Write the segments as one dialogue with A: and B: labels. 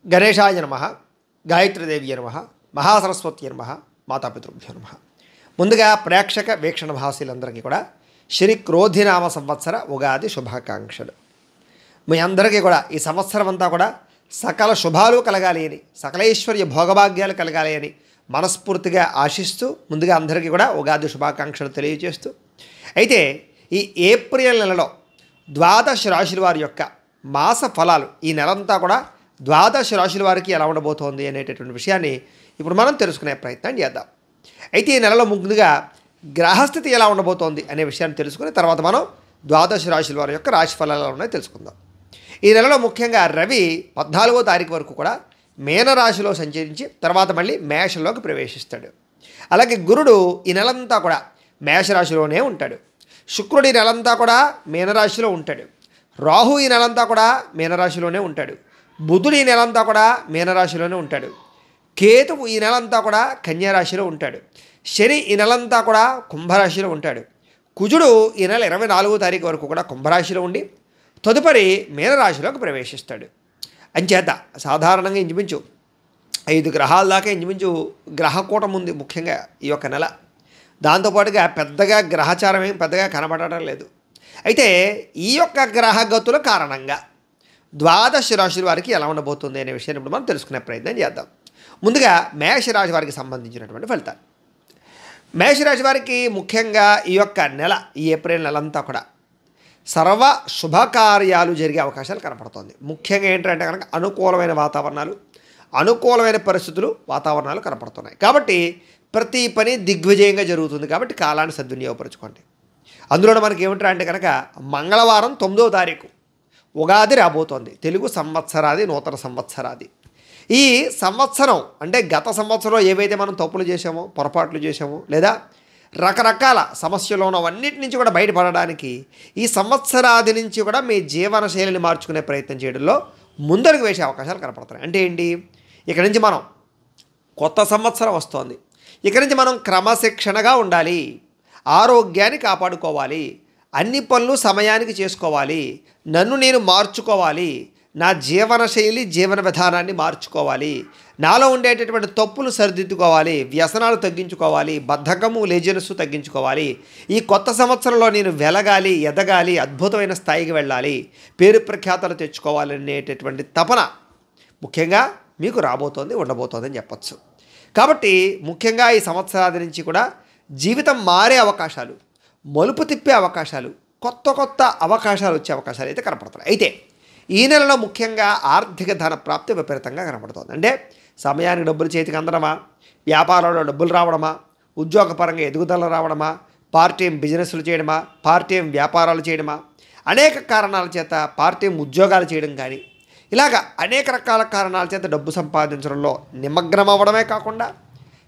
A: గణేశాయ నమః, గాయత్రీదేవ్యై నమః, మహాసరస్వత్యై నమః, మాతాపితృభ్యో నమః. ముందుగా ప్రేక్షక వీక్షణ భాషలందరికీ కూడా శ్రీ క్రోధినామ సంవత్సర ఉగాది శుభాకాంక్షలు. మీ అందరికీ కూడా ఈ సంవత్సరం అంతా కూడా సకల శుభాలు కలగాలి అని, సకలైశ్వర్య భోగభాగ్యాలు కలగాలి అని మనస్ఫూర్తిగా ఆశిస్తూ ముందుగా అందరికీ కూడా ఉగాది శుభాకాంక్షలు తెలియజేస్తూ, అయితే ఈ ఏప్రిల్ నెలలో ద్వాదశ రాశుల వారి యొక్క మాస ఫలాలు ఈ నెలంతా కూడా ద్వాదశ రాశుల వారికి ఎలా ఉండబోతోంది అనేటటువంటి విషయాన్ని ఇప్పుడు మనం తెలుసుకునే ప్రయత్నం చేద్దాం. అయితే ఈ నెలలో ముందుగా గ్రహస్థితి ఎలా ఉండబోతోంది అనే విషయాన్ని తెలుసుకుని తర్వాత మనం ద్వాదశ రాశుల వారి యొక్క రాశి ఫలాలు ఎలా ఉన్నాయో తెలుసుకుందాం. ఈ నెలలో ముఖ్యంగా రవి 14వ తారీఖు వరకు కూడా మీనరాశిలో సంచరించి తర్వాత మళ్ళీ మేషంలోకి ప్రవేశిస్తాడు. అలాగే గురుడు ఈ నెలంతా కూడా మేషరాశిలోనే ఉంటాడు. శుక్రుడు ఈ నెలంతా కూడా మీనరాశిలో ఉంటాడు. రాహు ఈ నెలంతా కూడా మీనరాశిలోనే ఉంటాడు. బుధుడు ఈ నెలంతా కూడా మీనరాశిలోనే ఉంటాడు. కేతువు ఈ నెలంతా కూడా కన్యారాశిలో ఉంటాడు. శని ఈ నెలంతా కూడా కుంభరాశిలో ఉంటాడు. కుజుడు ఈ నెల 24వ తారీఖు వరకు కూడా కుంభరాశిలో ఉండి తదుపరి మీనరాశిలోకి ప్రవేశిస్తాడు. అంచేత సాధారణంగా ఇంచుమించు 5 గ్రహాల దాకా ఇంచుమించు గ్రహకూటం ఉంది ముఖ్యంగా ఈ యొక్క నెల. దాంతోపాటుగా పెద్దగా గ్రహచారం ఏం పెద్దగా కనబడటం లేదు. అయితే ఈ యొక్క గ్రహగతుల కారణంగా ద్వాదశ రాశుల వారికి ఎలా ఉండబోతుంది అనే విషయాన్ని ఇప్పుడు మనం తెలుసుకునే ప్రయత్నం చేద్దాం. ముందుగా మేషరాశి వారికి సంబంధించినటువంటి ఫలితాలు. మేషరాశి వారికి ముఖ్యంగా ఈ యొక్క నెల, ఈ ఏప్రిల్ నెలంతా కూడా సర్వ శుభకార్యాలు జరిగే అవకాశాలు కనపడుతుంది. ముఖ్యంగా ఏంటంటే కనుక అనుకూలమైన వాతావరణాలు, అనుకూలమైన పరిస్థితులు, వాతావరణాలు కనపడుతున్నాయి. కాబట్టి ప్రతి పని దిగ్విజయంగా జరుగుతుంది. కాబట్టి కాలాన్ని సద్వినియోగపరచుకోండి. అందులో మనకి ఏమిటంటే అంటే కనుక మంగళవారం 9వ తారీఖు ఉగాది రాబోతోంది. తెలుగు సంవత్సరాది, నూతన సంవత్సరాది. ఈ సంవత్సరం అంటే గత సంవత్సరంలో ఏవైతే మనం తప్పులు చేసామో, పొరపాట్లు చేసామో, లేదా రకరకాల సమస్యలు ఉన్నవన్నిటి నుంచి కూడా బయటపడడానికి ఈ సంవత్సరాది నుంచి కూడా మీ జీవన శైలిని మార్చుకునే ప్రయత్నం చేయడంలో ముందడుగు వేసే అవకాశాలు కనపడుతున్నాయి. అంటే ఏంటి, ఇక్కడి నుంచి మనం కొత్త సంవత్సరం వస్తోంది. ఇక్కడి నుంచి మనం క్రమశిక్షణగా ఉండాలి, ఆరోగ్యాన్ని కాపాడుకోవాలి, అన్ని పనులు సమయానికి చేసుకోవాలి, నన్ను నేను మార్చుకోవాలి, నా జీవన శైలి జీవన విధానాన్ని మార్చుకోవాలి, నాలో ఉండేటటువంటి తప్పులు సరిదిద్దుకోవాలి, వ్యసనాలు తగ్గించుకోవాలి, బద్ధకము లేజినెస్ తగ్గించుకోవాలి, ఈ కొత్త సంవత్సరంలో నేను వెలగాలి, ఎదగాలి, అద్భుతమైన స్థాయికి వెళ్ళాలి, పేరు ప్రఖ్యాతలు తెచ్చుకోవాలి అనేటటువంటి తపన ముఖ్యంగా మీకు రాబోతోంది, ఉండబోతోంది అని చెప్పచ్చు. కాబట్టి ముఖ్యంగా ఈ సంవత్సరాది నుంచి కూడా జీవితం మారే అవకాశాలు, మలుపు తిప్పే అవకాశాలు, కొత్త కొత్త అవకాశాలు వచ్చే అవకాశాలు అయితే కనపడుతున్నాయి. అయితే ఈ నెలలో ముఖ్యంగా ఆర్థిక ధన ప్రాప్తి విపరీతంగా కనపడుతుంది. అంటే సమయానికి డబ్బులు చేతికి అందడమా, వ్యాపారంలో డబ్బులు రావడమా, ఉద్యోగపరంగా ఎదుగుదల రావడమా, పార్ట్ టైం బిజినెస్లు చేయడమా, పార్ట్ టైం వ్యాపారాలు చేయడమా, అనేక కారణాల చేత పార్ట్ టైం ఉద్యోగాలు చేయడం కానీ ఇలాగ అనేక రకాల కారణాల చేత డబ్బు సంపాదించడంలో నిమగ్నం అవ్వడమే కాకుండా,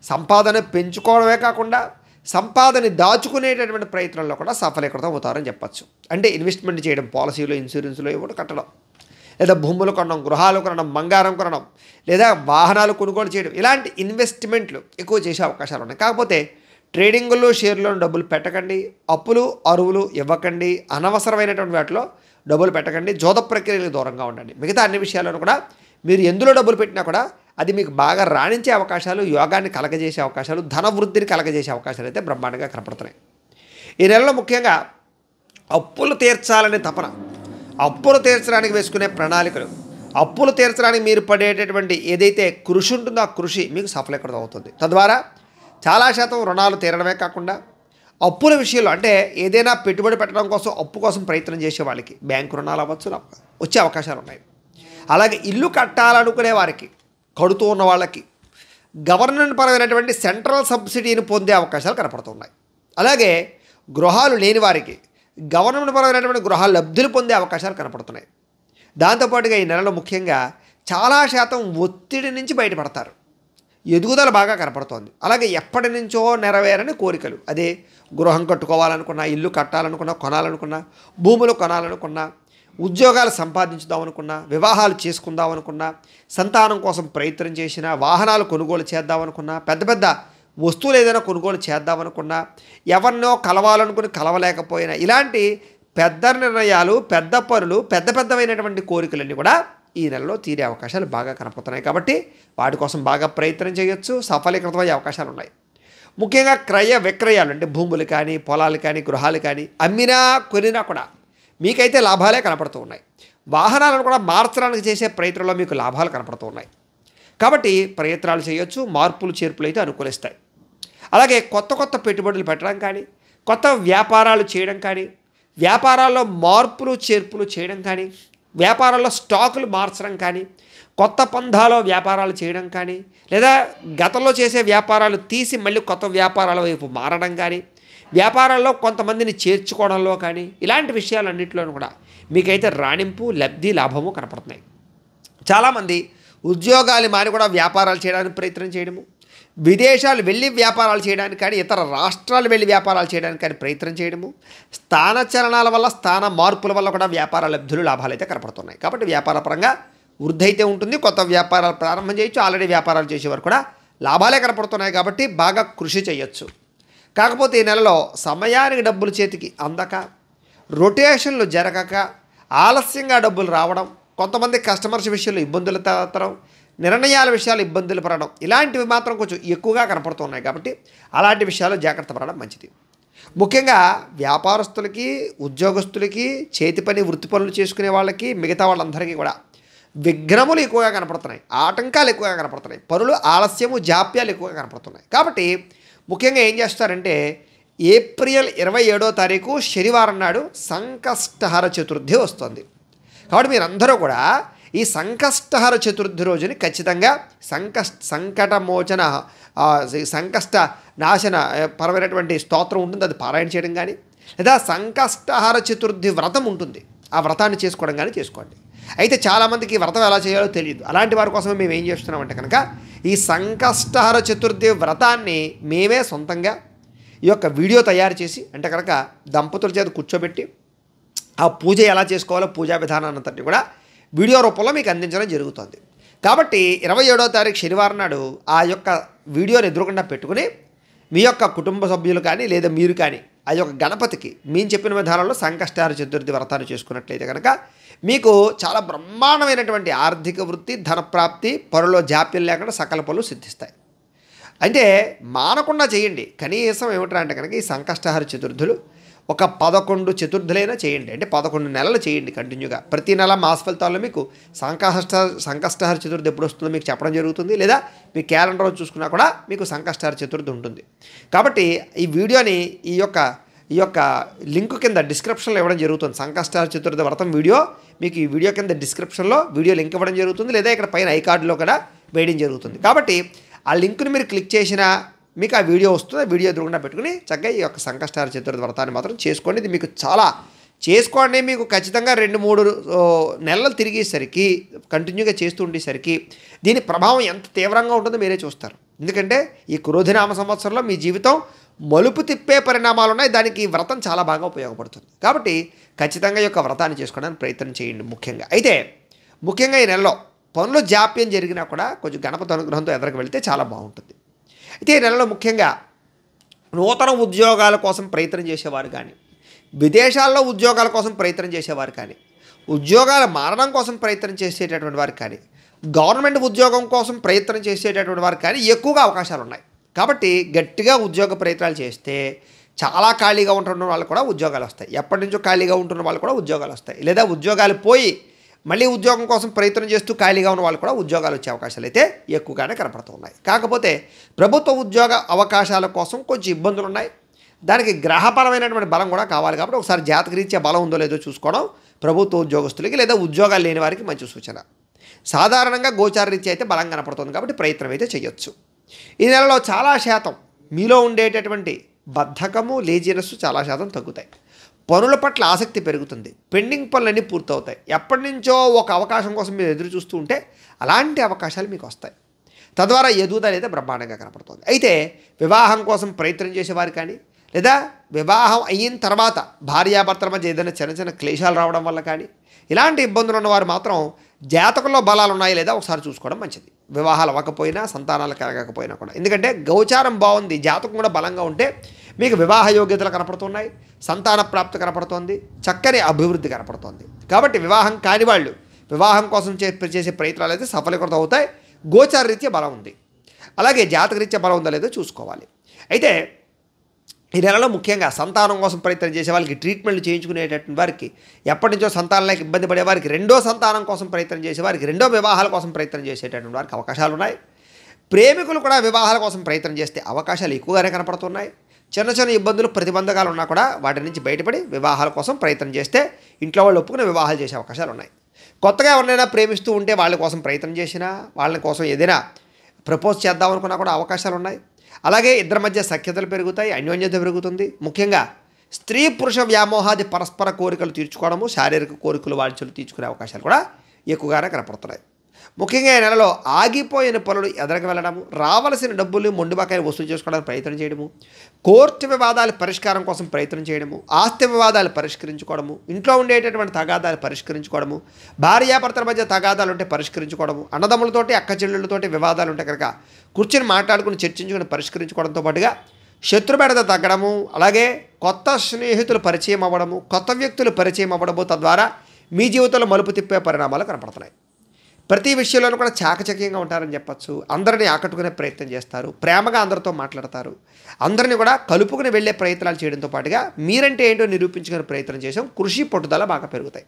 A: సంపాదన పెంచుకోవడమే కాకుండా సంపాదన దాచుకునేటటువంటి ప్రయత్నంలో కూడా సఫలీకృతం అవుతారని చెప్పచ్చు. అంటే ఇన్వెస్ట్మెంట్ చేయడం, పాలసీలు, ఇన్సూరెన్స్లు ఇవ్వడం, కట్టడం, లేదా భూములు కొనడం, గృహాలు కొనడం, బంగారం కొనడం, లేదా వాహనాలు కొనుగోలు చేయడం, ఇలాంటి ఇన్వెస్ట్మెంట్లు ఎక్కువ చేసే అవకాశాలు ఉన్నాయి. కాకపోతే ట్రేడింగుల్లో, షేర్లో డబ్బులు పెట్టకండి, అప్పులు అరువులు ఇవ్వకండి, అనవసరమైనటువంటి వాటిలో డబ్బులు పెట్టకండి, జోద ప్రక్రియలకు దూరంగా ఉండండి. మిగతా అన్ని విషయాలను కూడా మీరు ఎందులో డబ్బులు పెట్టినా కూడా అది మీకు బాగా రాణించే అవకాశాలు, యోగాన్ని కలగజేసే అవకాశాలు, ధన వృద్ధిని కలగజేసే అవకాశాలు అయితే బ్రహ్మాండంగా కనపడుతున్నాయి. ఈ నెలలో ముఖ్యంగా అప్పులు తీర్చాలనే తపన, అప్పులు తీర్చడానికి వేసుకునే ప్రణాళికలు, అప్పులు తీర్చడానికి మీరు పడేటటువంటి ఏదైతే కృషి ఉంటుందో ఆ కృషి మీకు సఫలీకృతం అవుతుంది. తద్వారా చాలా శాతం రుణాలు తీరడమే కాకుండా అప్పుల విషయంలో అంటే ఏదైనా పెట్టుబడి పెట్టడం కోసం అప్పు కోసం ప్రయత్నం చేసే వాళ్ళకి బ్యాంకు రుణాలు అవ్వచ్చు వచ్చే అవకాశాలు ఉన్నాయి. అలాగే ఇల్లు కట్టాలనుకునే వారికి, కడుతూ ఉన్న వాళ్ళకి గవర్నమెంట్ పరమైనటువంటి సెంట్రల్ సబ్సిడీని పొందే అవకాశాలు కనపడుతున్నాయి. అలాగే గృహాలు లేని వారికి గవర్నమెంట్ పరమైనటువంటి గృహాల లబ్ధులు పొందే అవకాశాలు కనపడుతున్నాయి. దాంతోపాటుగా ఈ నెలలో ముఖ్యంగా చాలా శాతం ఒత్తిడి నుంచి బయటపడతారు. ఎదుగుదల బాగా కనపడుతోంది. అలాగే ఎప్పటి నుంచో నెరవేరని కోరికలు, అదే గృహం కట్టుకోవాలనుకున్నా, ఇల్లు కట్టాలనుకున్నా, కొనాలనుకున్నా, భూములు కొనాలనుకున్నా, ఉద్యోగాలు సంపాదించుదామనుకున్నా, వివాహాలు చేసుకుందామనుకున్నా, సంతానం కోసం ప్రయత్నం చేసినా, వాహనాలు కొనుగోలు చేద్దామనుకున్నా, పెద్ద పెద్ద వస్తువులు ఏదైనా కొనుగోలు చేద్దామనుకున్నా, ఎవరినో కలవాలనుకుని కలవలేకపోయినా, ఇలాంటి పెద్ద నిర్ణయాలు, పెద్ద పనులు, పెద్దవైనటువంటి కోరికలన్నీ కూడా ఈ నెలలో తీరే అవకాశాలు బాగా కనపడుతున్నాయి. కాబట్టి వాటి కోసం బాగా ప్రయత్నం చేయొచ్చు, సఫలీకృతమయ్యే అవకాశాలు ఉన్నాయి. ముఖ్యంగా క్రయ విక్రయాలు అంటే భూములు కానీ, పొలాలు కానీ, గృహాలు కానీ అమ్మినా కొనినా కూడా మీకైతే లాభాలే కనపడుతూ ఉన్నాయి. వాహనాలను కూడా మార్చడానికి చేసే ప్రయత్నంలో మీకు లాభాలు కనపడుతూ ఉన్నాయి. కాబట్టి ప్రయత్నాలు చేయొచ్చు, మార్పులు చేర్పులు అయితే అనుకూలిస్తాయి. అలాగే కొత్త పెట్టుబడులు పెట్టడం కానీ, కొత్త వ్యాపారాలు చేయడం కానీ, వ్యాపారాల్లో మార్పులు చేర్పులు చేయడం కానీ, వ్యాపారాల్లో స్టాకులు మార్చడం కానీ, కొత్త పంధాలో వ్యాపారాలు చేయడం కానీ, లేదా గతంలో చేసే వ్యాపారాలు తీసి మళ్ళీ కొత్త వ్యాపారాల వైపు మారడం కానీ, వ్యాపారాల్లో కొంతమందిని చేర్చుకోవడంలో కానీ, ఇలాంటి విషయాలన్నింటిలోనూ కూడా మీకైతే రాణింపు, లబ్ధి, లాభము కనపడుతున్నాయి. చాలామంది ఉద్యోగాలు మాని కూడా వ్యాపారాలు చేయడానికి ప్రయత్నం చేయడము, విదేశాలు వెళ్ళి వ్యాపారాలు చేయడానికి కానీ, ఇతర రాష్ట్రాలు వెళ్ళి వ్యాపారాలు చేయడానికి కానీ ప్రయత్నం చేయడము, స్థానచలనాల వల్ల, స్థాన మార్పుల వల్ల కూడా వ్యాపార లబ్ధులు, లాభాలు అయితే కనపడుతున్నాయి. కాబట్టి వ్యాపార పరంగా వృద్ధి అయితే ఉంటుంది. కొత్త వ్యాపారాలు ప్రారంభం చేయొచ్చు. ఆల్రెడీ వ్యాపారాలు చేసేవారు కూడా లాభాలే కనపడుతున్నాయి. కాబట్టి బాగా కృషి చేయొచ్చు. కాకపోతే ఈ నెలలో సమయానికి డబ్బులు చేతికి అందక, రొటేషన్లు జరగక, ఆలస్యంగా డబ్బులు రావడం, కొంతమంది కస్టమర్స్ విషయంలో ఇబ్బందులు తరం, నిర్ణయాల విషయాలు ఇబ్బందులు పడడం, ఇలాంటివి మాత్రం కొంచెం ఎక్కువగా కనపడుతున్నాయి. కాబట్టి అలాంటి విషయాలు జాగ్రత్త పడడం మంచిది. ముఖ్యంగా వ్యాపారస్తులకి, ఉద్యోగస్తులకి, చేతి పని వృత్తి పనులు చేసుకునే వాళ్ళకి, మిగతా వాళ్ళందరికీ కూడా విఘ్నములు ఎక్కువగా కనపడుతున్నాయి, ఆటంకాలు ఎక్కువగా కనపడుతున్నాయి, పనులు ఆలస్యము, జాప్యాలు ఎక్కువగా కనపడుతున్నాయి. కాబట్టి ముఖ్యంగా ఏం చేస్తారంటే ఏప్రిల్ 27వ తారీఖు శనివారం నాడు సంకష్టహర చతుర్థి వస్తుంది. కాబట్టి మీరందరూ కూడా ఈ సంకష్టహర చతుర్థి రోజుని ఖచ్చితంగా సంకటమోచన సంకష్ట నాశన పరమైనటువంటి స్తోత్రం ఉంటుంది, అది పారాయణ చేయడం కానీ, లేదా సంకష్టహర చతుర్థి వ్రతం ఉంటుంది, ఆ వ్రతాన్ని చేసుకోవడం కానీ చేసుకోండి. అయితే చాలామందికి వ్రతం ఎలా చేయాలో తెలియదు. అలాంటి వారి కోసమే మేము ఏం చేస్తున్నామంటే కనుక ఈ సంకష్టహర చతుర్థి వ్రతాన్ని మేమే సొంతంగా ఈ యొక్క వీడియో తయారు చేసి, అంటే కనుక దంపతుల చేత కూర్చోబెట్టి ఆ పూజ ఎలా చేసుకోవాలో పూజా విధానాన్నంతటిని కూడా వీడియో రూపంలో మీకు అందించడం జరుగుతుంది. కాబట్టి 27వ తారీఖు శనివారం నాడు ఆ యొక్క వీడియోని ఎదురుకుండా పెట్టుకుని మీ యొక్క కుటుంబ సభ్యులు కానీ, లేదా మీరు కానీ ఆ యొక్క గణపతికి మేము చెప్పిన విధానంలో సంకష్టహర చతుర్థి వ్రతాన్ని చేసుకున్నట్లయితే కనుక మీకు చాలా బ్రహ్మాండమైనటువంటి ఆర్థిక వృత్తి, ధనప్రాప్తి, పనులో జాప్యం లేకుండా సకల పనులు సిద్ధిస్తాయి. అంటే మానకుండా చేయండి. కనీసం ఏమిటంటే అంటే కనుక ఈ సంకష్టహర చతుర్థులు ఒక 11 చతుర్థులైనా చేయండి. అంటే 11 నెలలు చేయండి కంటిన్యూగా. ప్రతి నెల మాస ఫలితాల్లో మీకు సంకష్టహర చతుర్థి ఎప్పుడు వస్తుందో మీకు చెప్పడం జరుగుతుంది. లేదా మీ క్యాలెండర్ చూసుకున్నా కూడా మీకు సంకష్టహర చతుర్థి ఉంటుంది. కాబట్టి ఈ వీడియోని ఈ యొక్క లింక్ కింద డిస్క్రిప్షన్లో ఇవ్వడం జరుగుతుంది. సంకష్టహర చతుర్థి వ్రతం వీడియో మీకు ఈ వీడియో కింద డిస్క్రిప్షన్లో వీడియో లింక్ ఇవ్వడం జరుగుతుంది, లేదా ఇక్కడ పైన ఐ కార్డులో కూడా వేయడం జరుగుతుంది. కాబట్టి ఆ లింక్ని మీరు క్లిక్ చేసినా మీకు ఆ వీడియో వస్తుంది. ఆ వీడియో ఎదురుకుండా పెట్టుకుని చక్కగా ఈ యొక్క సంకష్టహర చతుర్థి వ్రతాన్ని మాత్రం చేసుకోండి. ఇది మీకు చాలా చేసుకోండి. మీకు ఖచ్చితంగా 2-3 నెలలు తిరిగేసరికి, కంటిన్యూగా చేస్తూ ఉండేసరికి దీని ప్రభావం ఎంత తీవ్రంగా ఉంటుందో మీరే చూస్తారు. ఎందుకంటే ఈ క్రోధినామ సంవత్సరంలో మీ జీవితం మలుపు తిప్పే పరిణామాలు ఉన్నాయి. దానికి ఈ వ్రతం చాలా బాగా ఉపయోగపడుతుంది. కాబట్టి ఖచ్చితంగా ఈ యొక్క వ్రతాన్ని చేసుకోవడానికి ప్రయత్నం చేయండి. ముఖ్యంగా ఈ నెలలో పనులు జాప్యం జరిగినా కూడా కొంచెం గణపతి అనుగ్రహంతో ఎదురుకు వెళ్తే చాలా బాగుంటుంది. అయితే ఈ నెలలో ముఖ్యంగా నూతన ఉద్యోగాల కోసం ప్రయత్నం చేసేవారు కానీ, విదేశాల్లో ఉద్యోగాల కోసం ప్రయత్నం చేసేవారు కానీ, ఉద్యోగాలు మారడం కోసం ప్రయత్నం చేసేటటువంటి వారు కానీ, గవర్నమెంట్ ఉద్యోగం కోసం ప్రయత్నం చేసేటటువంటి వారు కానీ ఎక్కువగా అవకాశాలు ఉన్నాయి. కాబట్టి గట్టిగా ఉద్యోగ ప్రయత్నాలు చేస్తే చాలా ఖాళీగా ఉంటున్న వాళ్ళు కూడా ఉద్యోగాలు వస్తాయి. ఎప్పటి నుంచో ఖాళీగా ఉంటున్న వాళ్ళు కూడా ఉద్యోగాలు వస్తాయి. లేదా ఉద్యోగాలు పోయి మళ్ళీ ఉద్యోగం కోసం ప్రయత్నం చేస్తూ ఖాళీగా ఉన్న వాళ్ళు కూడా ఉద్యోగాలు వచ్చే అవకాశాలు అయితే ఎక్కువగానే కనపడుతున్నాయి. కాకపోతే ప్రభుత్వ ఉద్యోగ అవకాశాల కోసం కొంచెం ఇబ్బందులు ఉన్నాయి. దానికి గ్రహపరమైనటువంటి బలం కూడా కావాలి. కాబట్టి ఒకసారి జాతకరీత్యా బలం ఉందో లేదో చూసుకోవడం ప్రభుత్వ ఉద్యోగస్తులకి లేదా ఉద్యోగాలు లేని వారికి మంచి సూచన. సాధారణంగా గోచారరీత్యా అయితే బలం కనపడుతుంది. కాబట్టి ప్రయత్నం అయితే చేయొచ్చు. ఈ నెలలో చాలా శాతం మీలో ఉండేటటువంటి బద్ధకము, లేజినెస్ చాలా శాతం తగ్గుతాయి. పనుల పట్ల ఆసక్తి పెరుగుతుంది. పెండింగ్ పనులన్నీ పూర్తవుతాయి. ఎప్పటి నుంచో ఒక అవకాశం కోసం మీరు ఎదురు చూస్తూ ఉంటే అలాంటి అవకాశాలు మీకు వస్తాయి. తద్వారా ఎదుగుదల అయితే బ్రహ్మాండంగా కనపడుతుంది. అయితే వివాహం కోసం ప్రయత్నం చేసేవారు కానీ, లేదా వివాహం అయిన తర్వాత భార్యాభర్తల మధ్య ఏదైనా చిన్న క్లేశాలు రావడం వల్ల కానీ, ఇలాంటి ఇబ్బందులు ఉన్నవారు మాత్రం జాతకంలో బలాలు ఉన్నాయి లేదా ఒకసారి చూసుకోవడం మంచిది. వివాహాలు అవ్వకపోయినా, సంతానాలు కలగకపోయినా కూడా. ఎందుకంటే గోచారం బాగుంది, జాతకం కూడా బలంగా ఉంటే మీకు వివాహ యోగ్యతలు కనపడుతున్నాయి, సంతాన ప్రాప్తి కనపడుతోంది, చక్కని అభివృద్ధి కనపడుతోంది. కాబట్టి వివాహం కాని వాళ్ళు వివాహం కోసం చేసే ప్రయత్నాలు అయితే సఫలీకృతం అవుతాయి. గోచార రీత్యా బలం ఉంది. అలాగే జాతక రీత్యా బలం ఉందో లేదో చూసుకోవాలి. అయితే ఈ నెలలో ముఖ్యంగా సంతానం కోసం ప్రయత్నం చేసే వాళ్ళకి, ట్రీట్మెంట్లు చేయించుకునేటటువంటి వారికి, ఎప్పటి నుంచో సంతానం లేక ఇబ్బంది పడే వారికి, రెండో సంతానం కోసం ప్రయత్నం చేసే వారికి, రెండో వివాహాల కోసం ప్రయత్నం చేసేటటువంటి వారికి అవకాశాలు ఉన్నాయి. ప్రేమికులు కూడా వివాహాల కోసం ప్రయత్నం చేస్తే అవకాశాలు ఎక్కువగానే కనపడుతున్నాయి. చిన్న చిన్న ఇబ్బందులు, ప్రతిబంధకాలు ఉన్నా కూడా వాటి నుంచి బయటపడి వివాహాల కోసం ప్రయత్నం చేస్తే ఇంట్లో వాళ్ళు ఒప్పుకుని వివాహాలు చేసే అవకాశాలు ఉన్నాయి. కొత్తగా ఎవరినైనా ప్రేమిస్తూ ఉంటే వాళ్ళ కోసం ప్రయత్నం చేసినా, వాళ్ళ కోసం ఏదైనా ప్రపోజ్ చేద్దామనుకున్నా కూడా అవకాశాలు ఉన్నాయి. అలాగే ఇద్దరి మధ్య సఖ్యతలు పెరుగుతాయి, అన్యోన్యత పెరుగుతుంది. ముఖ్యంగా స్త్రీ పురుష వ్యామోహాది పరస్పర కోరికలు తీర్చుకోవడము, శారీరక కోరికలు వాంఛలు తీర్చుకునే అవకాశాలు కూడా ఎక్కువగానే కనపడుతున్నాయి. ముఖ్యంగా ఈ నెలలో ఆగిపోయిన పనులు ఎదరకు వెళ్ళడము, రావలసిన డబ్బులు మొండిబకాయలు వసూలు చేసుకోవడానికి ప్రయత్నం చేయడము, కోర్టు వివాదాల పరిష్కారం కోసం ప్రయత్నం చేయడము, ఆస్తి వివాదాలు పరిష్కరించుకోవడము, ఇంట్లో ఉండేటటువంటి తగాదాలు పరిష్కరించుకోవడము, భార్యాభర్తల మధ్య తగాదాలు ఉంటే పరిష్కరించుకోవడము, అన్నదమ్ములతోటి అక్క చెల్లెళ్ళతోటి వివాదాలు ఉంటే కనుక కూర్చొని మాట్లాడుకుని చర్చించుకుని పరిష్కరించుకోవడంతో పాటుగా శత్రుబెడత తగ్గడము, అలాగే కొత్త స్నేహితులు పరిచయం అవ్వడము, కొత్త వ్యక్తులు పరిచయం అవ్వడము, తద్వారా మీ జీవితంలో మలుపు తిప్పే పరిణామాలు కనపడుతున్నాయి. ప్రతి విషయంలోనూ కూడా చాకచక్యంగా ఉంటారని చెప్పచ్చు. అందరినీ ఆకట్టుకునే ప్రయత్నం చేస్తారు, ప్రేమగా అందరితో మాట్లాడతారు, అందరినీ కూడా కలుపుకుని వెళ్ళే ప్రయత్నాలు చేయడంతో పాటుగా మీరంటే ఏంటో నిరూపించుకునే ప్రయత్నం చేసాం. కృషి పట్టుదల బాగా పెరుగుతాయి.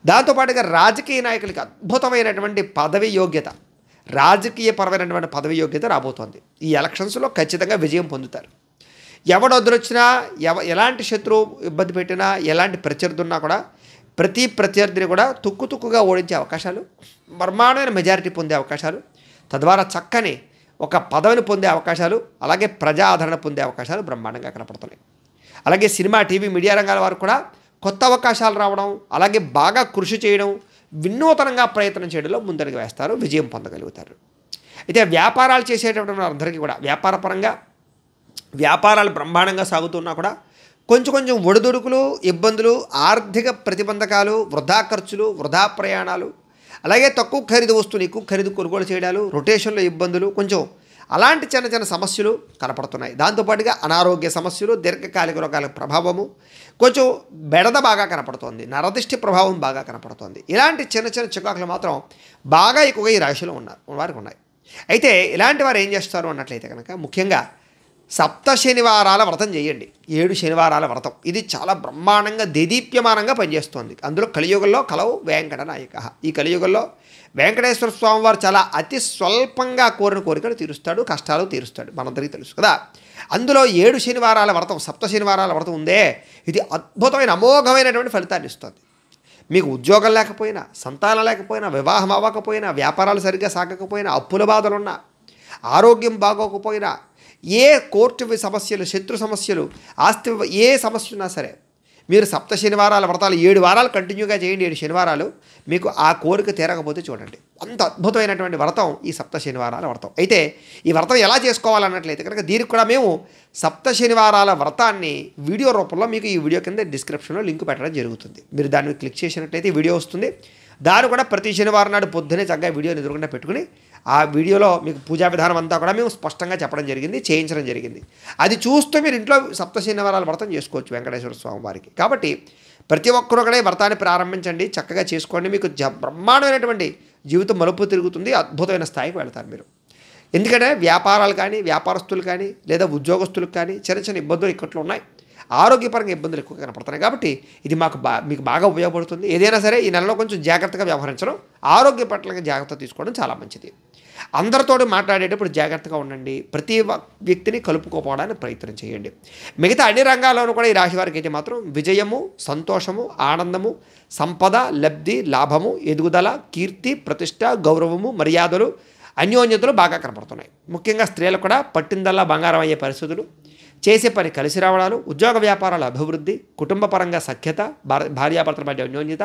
A: దాంతోపాటుగా రాజకీయ నాయకులకి అద్భుతమైనటువంటి పదవి యోగ్యత, రాజకీయ పరమైనటువంటి పదవి యోగ్యత రాబోతోంది. ఈ ఎలక్షన్స్లో ఖచ్చితంగా విజయం పొందుతారు. ఎవడు వద్దరొచ్చినా, ఎలాంటి శత్రువు ఇబ్బంది పెట్టినా, ఎలాంటి ప్రత్యర్థి ఉన్నా కూడా ప్రతి ప్రత్యర్థిని కూడా తుక్కుగా ఓడించే అవకాశాలు, బ్రహ్మాండమైన మెజారిటీ పొందే అవకాశాలు, తద్వారా చక్కని ఒక పదవిని పొందే అవకాశాలు, అలాగే ప్రజా ఆదరణ పొందే అవకాశాలు బ్రహ్మాండంగా కనపడుతున్నాయి. అలాగే సినిమా, టీవీ, మీడియా రంగాల వారు కూడా కొత్త అవకాశాలు రావడం, అలాగే బాగా కృషి చేయడం, వినూతనంగా ప్రయత్నం చేయడంలో ముందడుగు వేస్తారు, విజయం పొందగలుగుతారు. అయితే వ్యాపారాలు చేసేటటువంటి అందరికీ కూడా వ్యాపారపరంగా వ్యాపారాలు బ్రహ్మాండంగా సాగుతున్నా కూడా కొంచెం ఒడిదుడుకులు, ఇబ్బందులు, ఆర్థిక ప్రతిబంధకాలు, వృధా ఖర్చులు, వృధా ప్రయాణాలు, అలాగే తక్కువ ఖరీదు వస్తువులు ఎక్కువ ఖరీదు కొనుగోలు చేయడాలు, రొటేషన్లో ఇబ్బందులు, కొంచెం అలాంటి చిన్న సమస్యలు కనపడుతున్నాయి. దాంతోపాటుగా అనారోగ్య సమస్యలు, దీర్ఘకాలిక రోగాల ప్రభావము, కొంచెం బెడద బాగా కనపడుతోంది, నరదిష్టి ప్రభావం బాగా కనపడుతోంది. ఇలాంటి చిన్న చికాకులు మాత్రం బాగా ఎక్కువగా ఈ రాశిలో వారికి ఉన్నాయి. అయితే ఇలాంటి వారు ఏం చేస్తారు అన్నట్లయితే కనుక ముఖ్యంగా సప్త శనివారాల వ్రతం చేయండి. 7 శనివారాల వ్రతం ఇది చాలా బ్రహ్మాండంగా దేదీప్యమానంగా పనిచేస్తోంది. అందులో కలియుగంలో కలవు వెంకటనాయక. ఈ కలియుగంలో వెంకటేశ్వర స్వామి వారు చాలా అతి స్వల్పంగా కోరిన కోరికలు తీరుస్తాడు, కష్టాలు తీరుస్తాడు, మనందరికీ తెలుసు కదా. అందులో 7 శనివారాల వ్రతం, సప్త శనివారాల వ్రతం ఉందే, ఇది అద్భుతమైన అమోఘమైనటువంటి ఫలితాన్ని ఇస్తుంది. మీకు ఉద్యోగం లేకపోయినా, సంతానం లేకపోయినా, వివాహం అవ్వకపోయినా, వ్యాపారాలు సరిగ్గా సాగకపోయినా, అప్పుల బాధలున్నా, ఆరోగ్యం బాగోకపోయినా, ఏ కోర్టు సమస్యలు, శత్రు సమస్యలు, ఆస్తి ఏ సమస్య ఉన్నా సరే మీరు సప్త శనివారాల వ్రతాలు 7 వారాలు కంటిన్యూగా చేయండి. 7 శనివారాలు మీకు ఆ కోరిక తీరకపోతే చూడండి, అంత అద్భుతమైనటువంటి వ్రతం ఈ సప్త శనివారాల వ్రతం. అయితే ఈ వ్రతం ఎలా చేసుకోవాలన్నట్లయితే కనుక దీనికి కూడా మేము సప్త శనివారాల వ్రతాన్ని వీడియో రూపంలో మీకు ఈ వీడియో కింద డిస్క్రిప్షన్లో లింక్ పెట్టడం జరుగుతుంది. మీరు దాన్ని క్లిక్ చేసినట్లయితే వీడియో వస్తుంది. దాన్ని కూడా ప్రతి శనివారం నాడు పొద్దునే చక్కగా వీడియోని ఎదురుకుండా పెట్టుకుని ఆ వీడియోలో మీకు పూజా విధానం అంతా కూడా మేము స్పష్టంగా చెప్పడం జరిగింది, చేయించడం జరిగింది. అది చూస్తూ మీరు ఇంట్లో సప్త శనివారాల వ్రతం చేసుకోవచ్చు వెంకటేశ్వర స్వామి వారికి. కాబట్టి ప్రతి ఒక్కరూ కూడా వ్రతాన్ని ప్రారంభించండి, చక్కగా చేసుకోండి. మీకు బ్రహ్మాండమైనటువంటి జీవితం మలుపు తిరుగుతుంది, అద్భుతమైన స్థాయికి వెళ్తారు మీరు. ఎందుకంటే వ్యాపారాలు కానీ, వ్యాపారస్తులు కానీ, లేదా ఉద్యోగస్తులకు కానీ చిన్న ఇబ్బందులు ఇక్కట్లో ఉన్నాయి, ఆరోగ్యపరంగా ఇబ్బందులు ఎక్కువ కనపడుతున్నాయి. కాబట్టి ఇది మీకు బాగా ఉపయోగపడుతుంది. ఏదైనా సరే ఈ నెలలో కొంచెం జాగ్రత్తగా వ్యవహరించడం, ఆరోగ్య పట్ల జాగ్రత్త తీసుకోవడం చాలా మంచిది. అందరితో మాట్లాడేటప్పుడు జాగ్రత్తగా ఉండండి. ప్రతి వ్యక్తిని కలుపుకోపోవడానికి ప్రయత్నం చేయండి. మిగతా అన్ని రంగాల్లోనూ కూడా ఈ రాశి వారికి అయితే మాత్రం విజయము, సంతోషము, ఆనందము, సంపద, లబ్ధి, లాభము, ఎదుగుదల, కీర్తి, ప్రతిష్ట, గౌరవము, మర్యాదలు, అన్యోన్యతలు బాగా కనపడుతున్నాయి. ముఖ్యంగా స్త్రీలు కూడా పట్టిందల్లా బంగారం అయ్యే పరిస్థితులు, చేసే పని కలిసి రావడాలు, ఉద్యోగ వ్యాపారాల అభివృద్ధి, కుటుంబ పరంగా సఖ్యత, భార్యాభర్తల మధ్య అన్యోన్యత,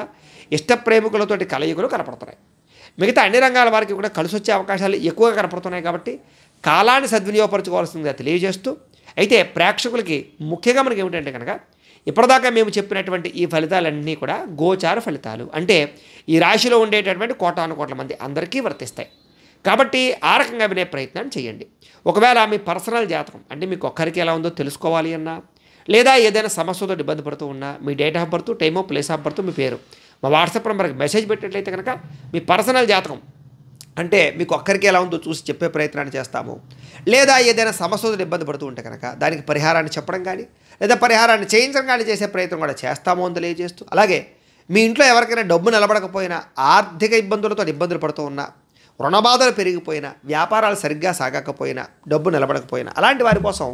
A: ఇష్ట ప్రేమికులతోటి కలయికలు కనపడుతున్నాయి. మిగతా అన్ని రంగాల వారికి కూడా కలిసి వచ్చే అవకాశాలు ఎక్కువగా కనపడుతున్నాయి. కాబట్టి కాలాన్ని సద్వినియోగపరచుకోవాల్సిందిగా తెలియజేస్తూ, అయితే ప్రేక్షకులకి ముఖ్యంగా మనకి ఏమిటంటే కనుక ఇప్పటిదాకా మేము చెప్పినటువంటి ఈ ఫలితాలన్నీ కూడా గోచార ఫలితాలు, అంటే ఈ రాశిలో ఉండేటటువంటి కోటాను కోట్ల మంది అందరికీ వర్తిస్తాయి. కాబట్టి ఆ రకంగా వినే ప్రయత్నం చేయండి. ఒకవేళ మీ పర్సనల్ జాతకం అంటే మీకు ఒక్కరికి ఎలా ఉందో తెలుసుకోవాలి అన్నా, లేదా ఏదైనా సమస్యతో ఇబ్బంది పడుతూ ఉన్నా, మీ date of birth, time of place of birth, మీ పేరు మా వాట్సాప్ నెంబర్కి మెసేజ్ పెట్టినట్లయితే కనుక మీ పర్సనల్ జాతకం అంటే మీకు ఒక్కరికి ఎలా ఉందో చూసి చెప్పే ప్రయత్నాన్ని చేస్తాము. లేదా ఏదైనా సమస్యతో ఇబ్బంది పడుతూ ఉంటే కనుక దానికి పరిహారాన్ని చెప్పడం కానీ లేదా పరిహారాన్ని చేయించడం కానీ చేసే ప్రయత్నం కూడా చేస్తాము అని తెలియజేస్తూ, అలాగే మీ ఇంట్లో ఎవరికైనా డబ్బు నిలబడకపోయినా, ఆర్థిక ఇబ్బందులతో ఇబ్బందులు పడుతూ ఉన్నా, రుణబాధలు పెరిగిపోయినా, వ్యాపారాలు సరిగ్గా సాగకపోయినా, డబ్బు నిలబడకపోయినా అలాంటి వారి కోసం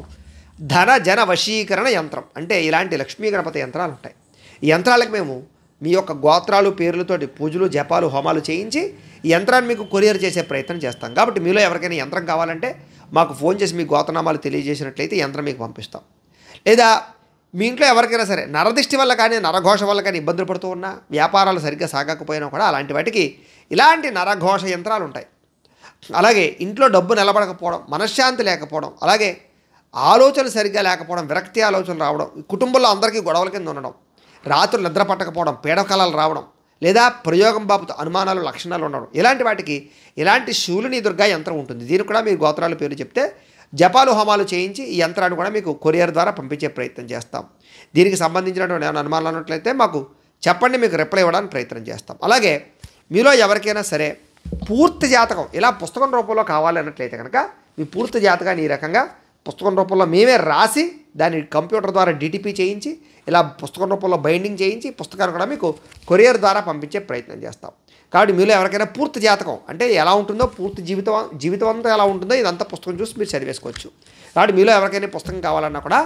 A: ధన జన వశీకరణ యంత్రం అంటే ఇలాంటి లక్ష్మీ గణపతి యంత్రాలు ఉంటాయి. ఈ యంత్రాలకు మేము మీ యొక్క గోత్రాలు పేర్లతోటి పూజలు జపాలు హోమాలు చేయించి ఈ యంత్రాన్ని మీకు కొరియర్ చేసే ప్రయత్నం చేస్తాం. కాబట్టి మీలో ఎవరికైనా యంత్రం కావాలంటే మాకు ఫోన్ చేసి మీ గోత్రనామాలు తెలియజేసినట్లయితే యంత్రం మీకు పంపిస్తాం. లేదా మీ ఇంట్లో ఎవరికైనా సరే నరదిష్టి వల్ల కానీ నరఘోష వల్ల కానీ ఇబ్బందులు పడుతూ ఉన్నా, వ్యాపారాలు సరిగ్గా సాగకపోయినా కూడా అలాంటి వాటికి ఇలాంటి నరఘోష యంత్రాలు ఉంటాయి. అలాగే ఇంట్లో డబ్బు నిలబడకపోవడం, మనశ్శాంతి లేకపోవడం, అలాగే ఆలోచనలు సరిగ్గా లేకపోవడం, విరక్తి ఆలోచనలు రావడం, కుటుంబంలో అందరికీ గొడవల కింద ఉండడం, రాత్రులు నిద్ర పట్టకపోవడం, పీడకలాలు రావడం, లేదా ప్రయోగం బాబుతో అనుమానాలు లక్షణాలు ఉండడం, ఇలాంటి వాటికి ఇలాంటి శూలిని దుర్గా యంత్రం ఉంటుంది. దీనికి కూడా మీరు గోత్రాల పేరు చెప్తే జపాలు హోమాలు చేయించి ఈ యంత్రాన్ని కూడా మీకు కొరియర్ ద్వారా పంపించే ప్రయత్నం చేస్తాం. దీనికి సంబంధించినటువంటి ఏమైనా అనుమానాలు ఉన్నట్లయితే మాకు చెప్పండి, మీకు రిప్లై ఇవ్వడానికి ప్రయత్నం చేస్తాం. అలాగే మీలో ఎవరికైనా సరే పూర్తి జాతకం ఇలా పుస్తకం రూపంలో కావాలి అన్నట్లయితే కనుక మీ పూర్తి జాతకాన్ని ఈ రకంగా పుస్తకం రూపంలో మేమే రాసి దాన్ని కంప్యూటర్ ద్వారా డిటిపి చేయించి ఇలా పుస్తకం రూపంలో బైండింగ్ చేయించి పుస్తకాన్ని కూడా మీకు కొరియర్ ద్వారా పంపించే ప్రయత్నం చేస్తాం. కాబట్టి మీలో ఎవరికైనా పూర్తి జాతకం అంటే ఎలా ఉంటుందో, పూర్తి జీవితం అంతా ఎలా ఉంటుందో ఇదంతా పుస్తకం చూసి మీరు చదివేసుకోవచ్చు. కాబట్టి మీలో ఎవరికైనా పుస్తకం కావాలన్నా కూడా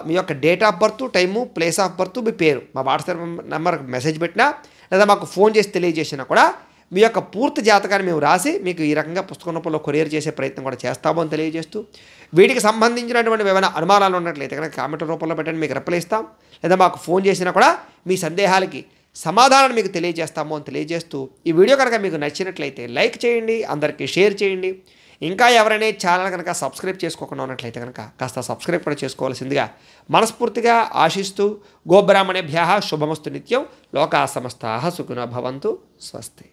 A: మీ యొక్క date of birth, time, place of birth, మీ పేరు మా వాట్సాప్ నెంబర్కి మెసేజ్ పెట్టినా లేదా మాకు ఫోన్ చేసి తెలియజేసినా కూడా మీ యొక్క పూర్తి జాతకాన్ని మేము రాసి మీకు ఈ రకంగా పుస్తకం రూపంలో కొరియర్ చేసే ప్రయత్నం కూడా చేస్తాము అని తెలియజేస్తూ, వీటికి సంబంధించినటువంటి ఏమైనా అనుమానాలు ఉన్నట్లయితే కనుక కామెంట్ రూపంలో పెట్టండి, మీకు రిప్లై ఇస్తాం. లేదా మాకు ఫోన్ చేసినా కూడా మీ సందేహాలకి సమాధానాన్ని మీకు తెలియజేస్తాము అని తెలియజేస్తూ, ఈ వీడియో కనుక మీకు నచ్చినట్లయితే లైక్ చేయండి, అందరికీ షేర్ చేయండి. ఇంకా ఎవరైనా ఛానల్ కనుక సబ్స్క్రైబ్ చేసుకోకుండా ఉన్నట్లయితే కనుక కాస్త సబ్స్క్రైబ్ కూడా చేసుకోవాల్సిందిగా మనస్ఫూర్తిగా ఆశిస్తూ, గోబ్రాహ్మణేభ్యః శుభమస్తు నిత్యం, లోకా సమస్తాః సుఖినో భవంతు, స్వస్తి.